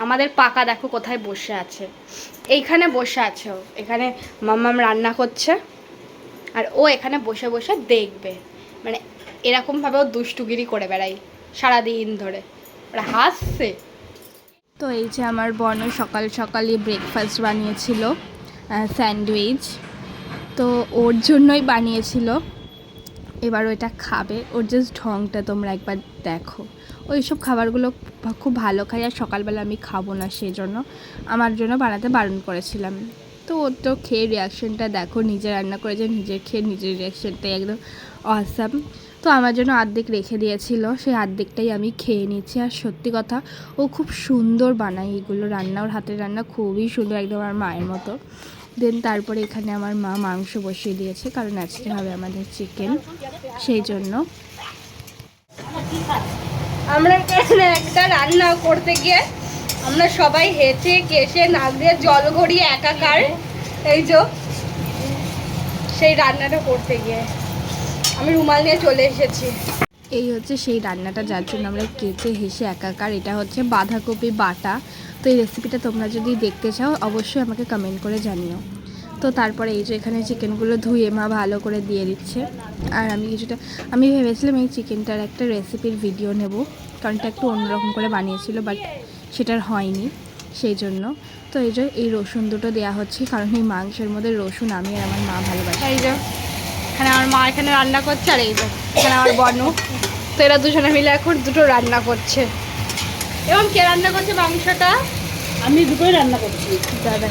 আমাদের পাকা দেখো কোথায় বসে আছে, এইখানে বসে আছে ও, এখানে মাম্মাম রান্না করছে আর ও এখানে বসে বসে দেখবে। মানে এরকমভাবে ও দুষ্টুগিরি করে বেড়াই সারাদিন ধরে, ওরা হাসছে। তো এই যে আমার বোন সকাল সকালই ব্রেকফাস্ট বানিয়েছিল, স্যান্ডউইচ, তো ওর জন্যই বানিয়েছিল। এবার ওইটা খাবে, ওর জাস্ট ঢংটা তোমরা একবার দেখো। ওই সব খাবারগুলো খুব ভালো খাই, আর সকালবেলা আমি খাবো না, সেই জন্য আমার জন্য বানাতে বারণ করেছিলাম। তো ওর তো খেয়ে রিয়াকশানটা দেখো, নিজে রান্না করেছে, নিজের খেয়ে নিজের রিয়াকশানটাই একদম অসাম। তো আমার জন্য অর্ধেক রেখে দিয়েছিল, সেই অর্ধেকটাই আমি খেয়ে নিচ্ছি। আর সত্যি কথা, ও খুব সুন্দর বানায় এগুলো রান্না, ওর হাতের রান্না খুবই সুন্দর, একদম আমার মায়ের মতো। দেন তারপরে এখানে আমার মা মাংস বসিয়ে দিয়েছে, কারণ আজকে হবে আমাদের চিকেন, সেই জন্য। আমরা এখানে একটা রান্না করতে গিয়ে আমরা সবাই হেঁটে কেসে নাক দিয়ে জল গড়িয়ে একাকার। এই যে সেই রান্নাটা করতে গিয়ে আমি রুমাল নিয়ে চলে এসেছি। এই হচ্ছে সেই রান্নাটা যার জন্য আমরা কেচে হেসে একাকার। এটা হচ্ছে বাঁধাকপি বাটা। তো এই রেসিপিটা তোমরা যদি দেখতে চাও অবশ্যই আমাকে কমেন্ট করে জানিও। তো তারপরে এই যে এখানে চিকেনগুলো ধুয়ে মা ভালো করে দিয়ে দিচ্ছে। আর আমি ভেবেছিলাম এই চিকেনটার একটা রেসিপির ভিডিও নেব, কারণ এটা একটু অন্যরকম করে বানিয়েছিল, বাট সেটার হয়নি, সেই জন্য। তো এই যে এই রসুন দুটো দেওয়া হচ্ছে, কারণ এই মাংসের মধ্যে রসুন আমি আর আমার মা ভালোবাসি। এই যে এখানে আমার মা এখানে রান্না করছে, আর এই যে এখানে আমার বনু। তো এরা দুজনে মিলে এখন দুটো রান্না করছে। এবং কে রান্না করছে মাংসটা? আমি দুটোই রান্না করছি।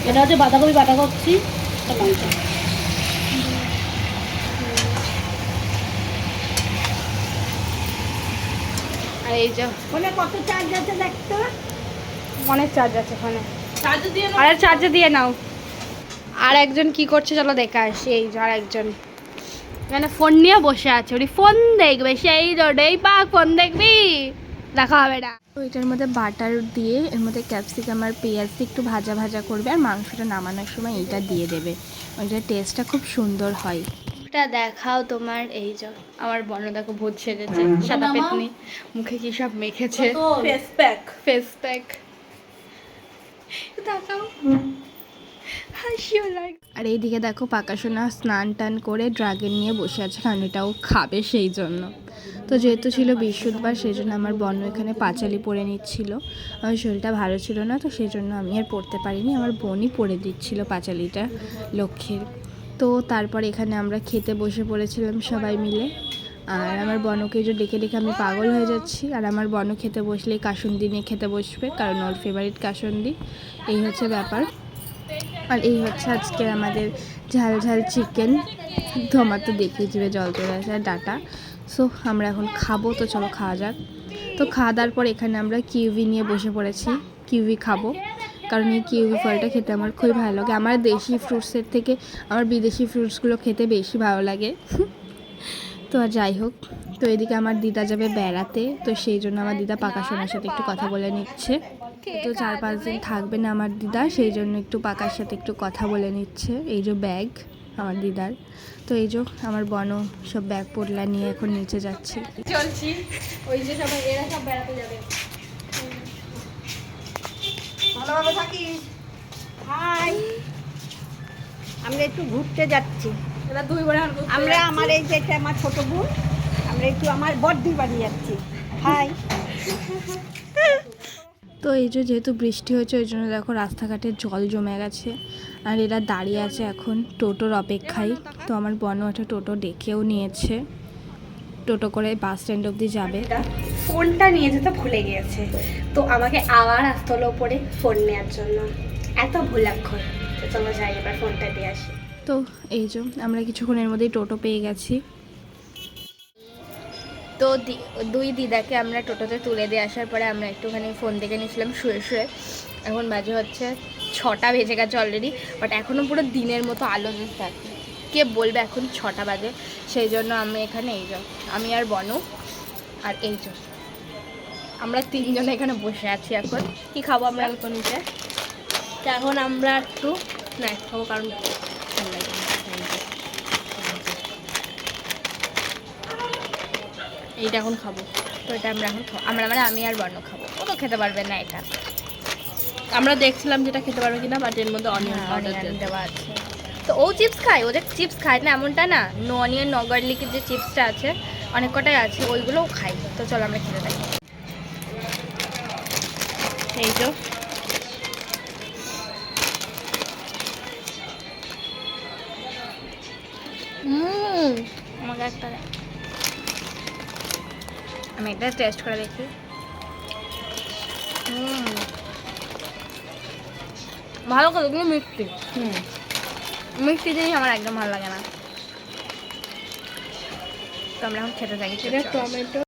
এটা হচ্ছে বাঁধাকপি বাটা করছি, মাংস। আর এই যে ফোনে কত চার্জ আছে দেখতো? অনেক চার্জ আছে ফোনে, আর চার্জে দিয়ে নাও। আর একজন কি করছে চলো দেখা আসি। এই যে আর একজন এখানে ফোন নিয়ে বসে আছে, ওই ফোন দেখবে, সেই রোডেই পাক ফোন দেখবি, দেখা হবে না। তো এটার মধ্যে বাটার দিয়ে এর মধ্যে ক্যাপসিকাম আর পেঁয়াজ দিয়ে একটু ভাজা ভাজা করবে, আর মাংসটা নামানোর সময় এইটা দিয়ে দেবে, ওইটার টেস্টটা খুব সুন্দর হয়। এটা দেখাও তোমার। এই যে আমার বর্ণ দেখো ভূত সেজেছে, সাদা পেতনি, মুখে কি সব মেখেছে, ফেস প্যাক দেখাও। আর এইদিকে দেখো পাকাশোনা স্নান টান করে ড্রাগন নিয়ে বসে আছে, কারণ এটাও খাবে সেই জন্য। তো যেহেতু ছিল বৃহস্পতিবার, সেই জন্য আমার বর্ণ এখানে পাঁচালি পরে নিচ্ছিল। আমার শরীরটা ভালো ছিল না, তো সেই জন্য আমি আর পড়তে পারিনি, আমার বোনই পরে দিচ্ছিল পাঁচালিটা লক্ষ্মীর। তো তারপর এখানে আমরা খেতে বসে পড়েছিলাম সবাই মিলে। আর আমার বনকে যে ডেকে ডেকে আমি পাগল হয়ে যাচ্ছি। আর আমার বন খেতে বসলেই কাসুন্দি নিয়ে খেতে বসবে, কারণ ওর ফেভারিট কাসুন্দি। এই হচ্ছে ব্যাপার। আর এই হচ্ছে আজকে আমাদের ঝাল ঝাল চিকেন। তো আমার তো দেখেই জিভে জল চলে আসে, আর ডাটা। সো আমরা এখন খাবো, তো চলো খাওয়া যাক। তো খাওয়া দাওয়ার পর এখানে আমরা কিউই নিয়ে বসে পড়েছি, কিউই খাবো, কারণ এই কিউই ফলটা খেতে আমার খুবই ভালো লাগে। আমার দেশি ফ্রুটসের থেকে আমার বিদেশি ফ্রুটসগুলো খেতে বেশি ভালো লাগে। তো আর যাই হোক, তো এদিকে আমার দিদা যাবে বেড়াতে, তো সেই জন্য আমার দিদা পাকাশোনার সাথে একটু কথা বলে নিচ্ছে। তো 4-5 দিন থাকবে না আমার দিদা, সেই জন্য একটু পাকার সাথে একটু কথা বলে নিচ্ছে। এই যে ব্যাগ আমার দিদার। তো এই যে আমার বনও সব ব্যাগ পোটলা নিয়ে এখন নিচে যাচ্ছে, চলছি। ওই যে সবাই এরা সব বেড়াতে যাবে। ভালোভাবে থাকিস। হাই, আমরা একটু ঘুরতে যাচ্ছি। এরা 2 বোন আমরা আমার এই যে এটা আমার ছোট বোন, আমরা একটু আমার বড়দির বাড়ি যাচ্ছি। হাই। তো এই যে যেহেতু বৃষ্টি হয়েছে, ওই জন্য দেখো রাস্তাঘাটে জল জমে গেছে। আর এরা দাঁড়িয়ে আছে এখন টোটোর অপেক্ষায়। তো আমার বোনও একটা টোটো ডেকেও নিয়েছে, টোটো করে বাস স্ট্যান্ড অবধি যাবে। ফোনটা নিয়ে যেতে ভুলে গিয়েছে, তো আমাকে আবার আসতে হলো ওপরে ফোন নেওয়ার জন্য। এত ভুলাক্ষর। তো চলো যাই, এবার ফোনটা দিয়ে আসি। তো এই যে আমরা কিছুক্ষণের মধ্যেই টোটো পেয়ে গেছি। তো 2 দিদাকে আমরা টোটোতে তুলে দিয়ে আসার পরে আমরা একটুখানি ফোন দেখে নিয়েছিলাম শুয়ে শুয়ে। এখন বাজে হচ্ছে 6টা বেজে গেছে অলরেডি, বাট এখনও পুরো দিনের মতো আলো জ্বলছে। কে বলবে এখন 6টা বাজে। সেই জন্য আমি এখানে এই যে আমি আর বনু আর এই যে আমরা 3 জনে এখানে বসে আছি। এখন কি খাবো আমরা নিচে? তো এখন আমরা একটু স্ন্যাক্স খাবো, কারণ এইটা এখন খাবো। তো এটা আমরা এখন খাবো, আমি আর বর্ণ খাবো, ও তো খেতে পারবে না এটা। আমরা দেখছিলাম যেটা খেতে পারবো কিনা, বাট এর মধ্যে অনিয়ন পাউডার অনিয়ন দিয়ে দেওয়া আছে। তো ও চিপস খায়, ওদের চিপস খায় না এমনটা না, নো অনিয়ন নো গার্লিকের যে চিপসটা আছে অনেক কটাই আছে, ওইগুলোও খাই। তো চলো আমরা খেতে থাকি। এই তো আমাকে একটা দে। আমি একটা টেস্ট করে দেখি। ভালো করে, কিন্তু মিষ্টি মিষ্টি জিনিস আমার একদম ভালো লাগে না। তো আমরা এখন খেতে থাকি। এটা টমেটো